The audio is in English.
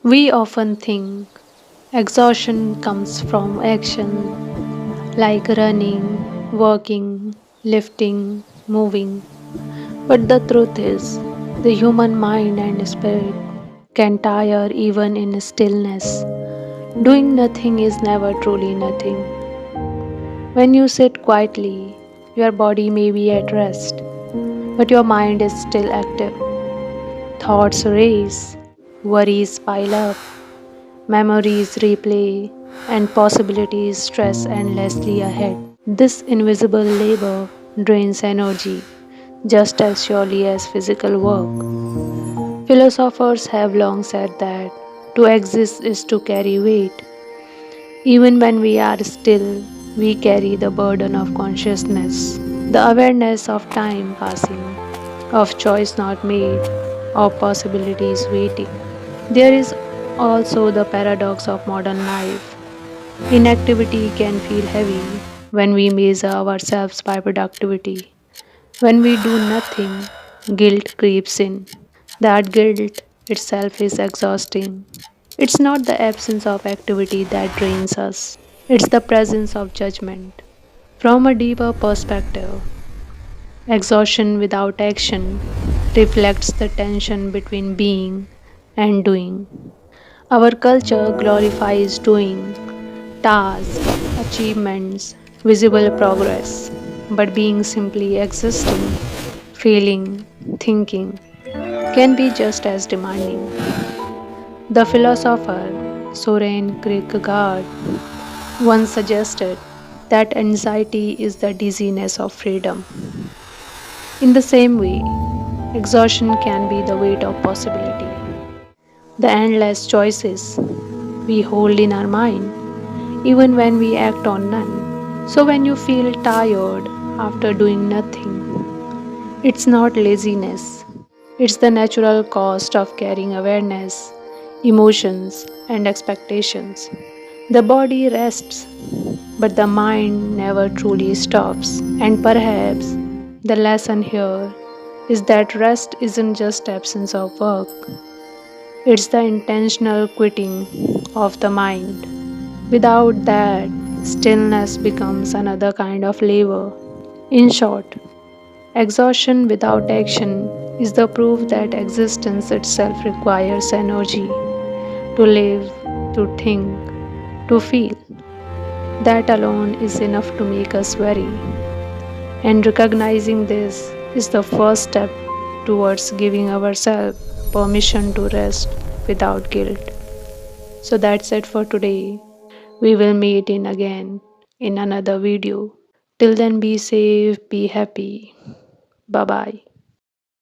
We often think exhaustion comes from action like running, walking, lifting, moving. But the truth is, the human mind and spirit can tire even in stillness. Doing nothing is never truly nothing. When you sit quietly, your body may be at rest, but your mind is still active. Thoughts race, worries pile up, memories replay, and possibilities stress endlessly ahead. This invisible labor drains energy just as surely as physical work. Philosophers have long said that to exist is to carry weight. Even when we are still, we carry the burden of consciousness, the awareness of time passing, of choice not made, of possibilities waiting. There is also the paradox of modern life. Inactivity can feel heavy when we measure ourselves by productivity. When we do nothing, guilt creeps in. That guilt itself is exhausting. It's not the absence of activity that drains us, it's the presence of judgment. From a deeper perspective, exhaustion without action reflects the tension between being and doing. Our culture glorifies doing, tasks, achievements, visible progress, but being simply existing, feeling, thinking can be just as demanding. The philosopher Soren Kierkegaard once suggested that anxiety is the dizziness of freedom. In the same way, exhaustion can be the weight of possibility, the endless choices we hold in our mind, even when we act on none. So, when you feel tired after doing nothing, it's not laziness, it's the natural cost of carrying awareness, emotions, and expectations. The body rests, but the mind never truly stops. And perhaps the lesson here is that rest isn't just absence of work, it's the intentional quitting of the mind. Without that, stillness becomes another kind of labor. In short, exhaustion without action is the proof that existence itself requires energy to live, to think, to feel. That alone is enough to make us weary. And recognizing this is the first step towards giving ourselves permission to rest without guilt. So that's it for today. We will meet in again in another video. Till then, be safe, be happy. Bye bye.